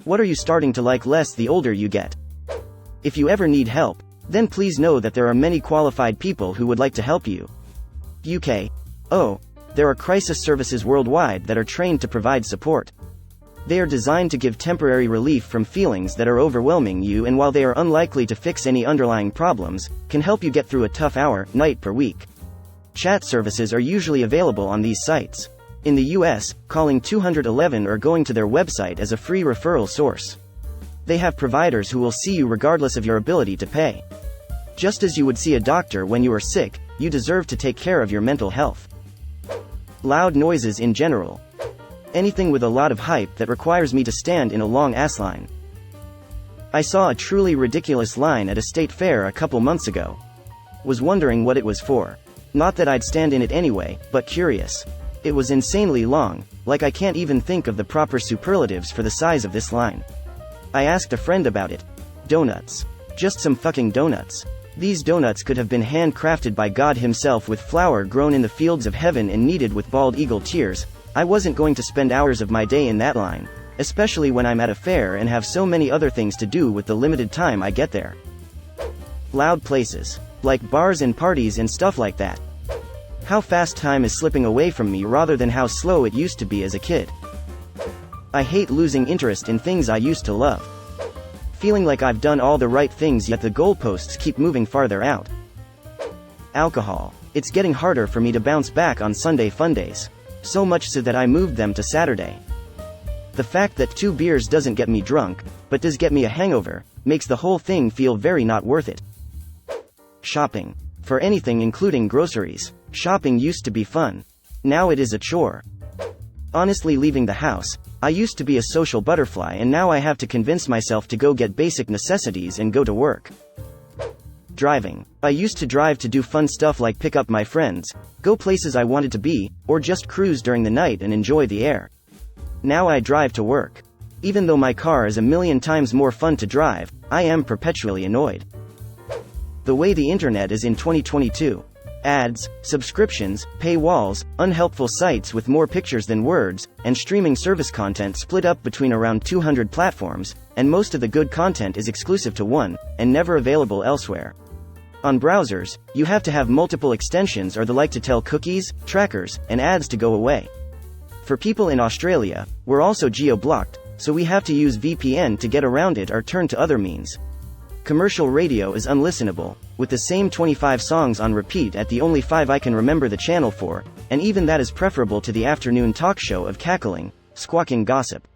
What are you starting to like less the older you get? If you ever need help, then please know that there are many qualified people who would like to help you. UK. Oh, there are crisis services worldwide that are trained to provide support. They are designed to give temporary relief from feelings that are overwhelming you, and while they are unlikely to fix any underlying problems, can help you get through a tough night per week. Chat services are usually available on these sites. In the US, calling 211 or going to their website as a free referral source. They have providers who will see you regardless of your ability to pay. Just as you would see a doctor when you are sick, you deserve to take care of your mental health. Loud noises in general. Anything with a lot of hype that requires me to stand in a long ass line. I saw a truly ridiculous line at a state fair a couple months ago. Was wondering what it was for. Not that I'd stand in it anyway, but curious. It was insanely long, like I can't even think of the proper superlatives for the size of this line. I asked a friend about it. Donuts. Just some fucking donuts. These donuts could have been handcrafted by God himself with flour grown in the fields of heaven and kneaded with bald eagle tears. I wasn't going to spend hours of my day in that line, especially when I'm at a fair and have so many other things to do with the limited time I get there. Loud places. Like bars and parties and stuff like that. How fast time is slipping away from me rather than how slow it used to be as a kid. I hate losing interest in things I used to love. Feeling like I've done all the right things yet the goalposts keep moving farther out. Alcohol. It's getting harder for me to bounce back on Sunday fundays. So much so that I moved them to Saturday. The fact that 2 beers doesn't get me drunk, but does get me a hangover, makes the whole thing feel very not worth it. Shopping. For anything including groceries. Shopping used to be fun. Now it is a chore. Honestly, leaving the house, I used to be a social butterfly, and now I have to convince myself to go get basic necessities and go to work. Driving. I used to drive to do fun stuff like pick up my friends, go places I wanted to be, or just cruise during the night and enjoy the air. Now I drive to work. Even though my car is a million times more fun to drive, I am perpetually annoyed. The way the internet is in 2022. Ads, subscriptions, paywalls, unhelpful sites with more pictures than words, and streaming service content split up between around 200 platforms, and most of the good content is exclusive to one, and never available elsewhere. On browsers, you have to have multiple extensions or the like to tell cookies, trackers, and ads to go away. For people in Australia, we're also geo-blocked, so we have to use VPN to get around it or turn to other means. Commercial radio is unlistenable, with the same 25 songs on repeat at the only 5 I can remember the channel for, and even that is preferable to the afternoon talk show of cackling, squawking gossip.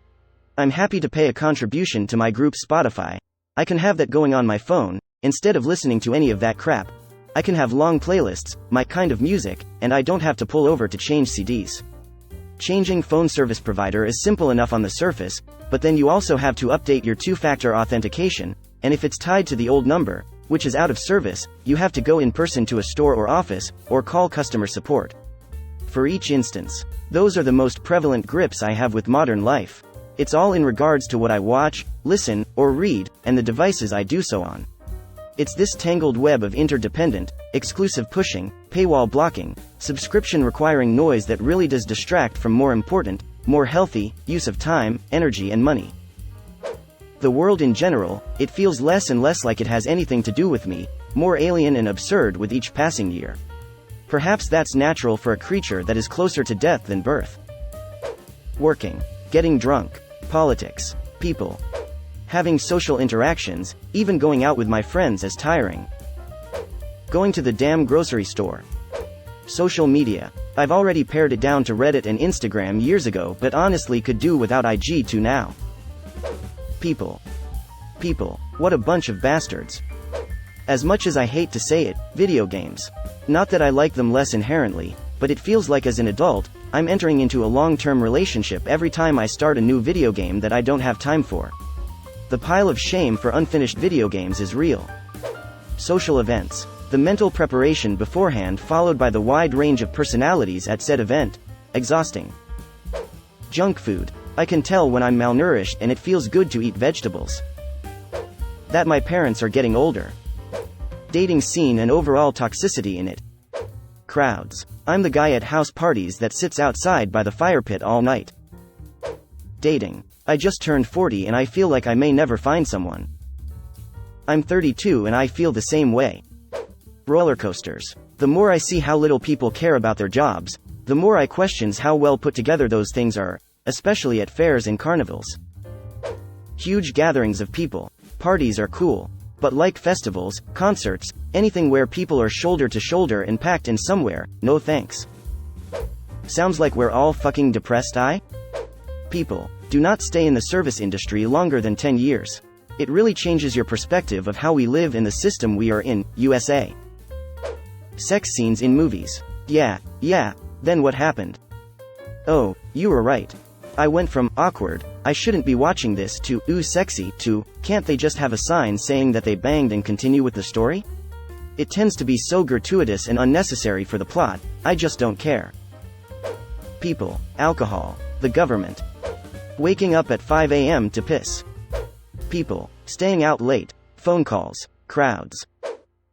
I'm happy to pay a contribution to my group Spotify. I can have that going on my phone, instead of listening to any of that crap. I can have long playlists, my kind of music, and I don't have to pull over to change CDs. Changing phone service provider is simple enough on the surface, but then you also have to update your 2-factor authentication, and if it's tied to the old number, which is out of service, you have to go in person to a store or office, or call customer support. For each instance, those are the most prevalent grips I have with modern life. It's all in regards to what I watch, listen, or read, and the devices I do so on. It's this tangled web of interdependent, exclusive pushing, paywall blocking, subscription requiring noise that really does distract from more important, more healthy, use of time, energy and money. The world in general, it feels less and less like it has anything to do with me, more alien and absurd with each passing year. Perhaps that's natural for a creature that is closer to death than birth. Working, getting drunk, politics, people, having social interactions, even going out with my friends is tiring. Going to the damn grocery store. Social media. I've already pared it down to Reddit and Instagram years ago, but honestly could do without IG too now. People. What a bunch of bastards. As much as I hate to say it, video games. Not that I like them less inherently, but it feels like as an adult, I'm entering into a long-term relationship every time I start a new video game that I don't have time for. The pile of shame for unfinished video games is real. Social events. The mental preparation beforehand followed by the wide range of personalities at said event. Exhausting. Junk food. I can tell when I'm malnourished and it feels good to eat vegetables. That my parents are getting older. Dating scene and overall toxicity in it. Crowds. I'm the guy at house parties that sits outside by the fire pit all night. Dating. I just turned 40 and I feel like I may never find someone. I'm 32 and I feel the same way. Roller coasters. The more I see how little people care about their jobs, the more I questions how well put together those things are, especially at fairs and carnivals. Huge gatherings of people. Parties are cool. But like festivals, concerts, anything where people are shoulder to shoulder and packed in somewhere, no thanks. Sounds like we're all fucking depressed, People, do not stay in the service industry longer than 10 years. It really changes your perspective of how we live in the system we are in, USA. Sex scenes in movies. Yeah, then what happened? Oh, you were right. I went from, awkward, I shouldn't be watching this, to, ooh sexy, to, can't they just have a sign saying that they banged and continue with the story? It tends to be so gratuitous and unnecessary for the plot, I just don't care. People, alcohol, the government. Waking up at 5 a.m. to piss. People, staying out late, phone calls, crowds.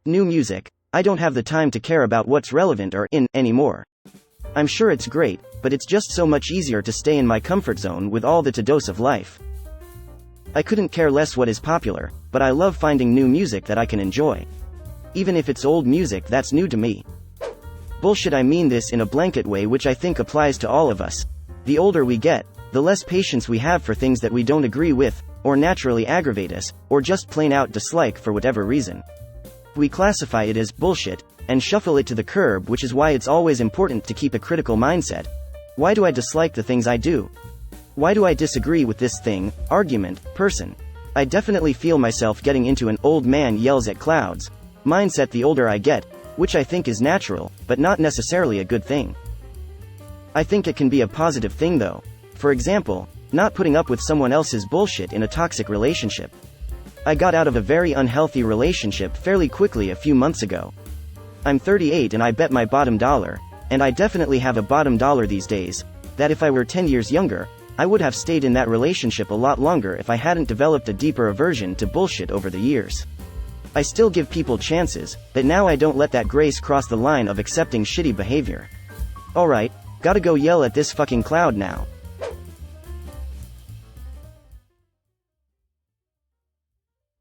New music, I don't have the time to care about what's relevant or in anymore. I'm sure it's great, but it's just so much easier to stay in my comfort zone with all the to-dos of life. I couldn't care less what is popular, but I love finding new music that I can enjoy. Even if it's old music that's new to me. Bullshit, I mean this in a blanket way, which I think applies to all of us. The older we get, the less patience we have for things that we don't agree with, or naturally aggravate us, or just plain out dislike for whatever reason. We classify it as bullshit, and shuffle it to the curb, which is why it's always important to keep a critical mindset. Why do I dislike the things I do? Why do I disagree with this thing, argument, person? I definitely feel myself getting into an old man yells at clouds mindset the older I get, which I think is natural, but not necessarily a good thing. I think it can be a positive thing though. For example, not putting up with someone else's bullshit in a toxic relationship. I got out of a very unhealthy relationship fairly quickly a few months ago. I'm 38 and I bet my bottom dollar, and I definitely have a bottom dollar these days, that if I were 10 years younger, I would have stayed in that relationship a lot longer if I hadn't developed a deeper aversion to bullshit over the years. I still give people chances, but now I don't let that grace cross the line of accepting shitty behavior. Alright, gotta go yell at this fucking cloud now.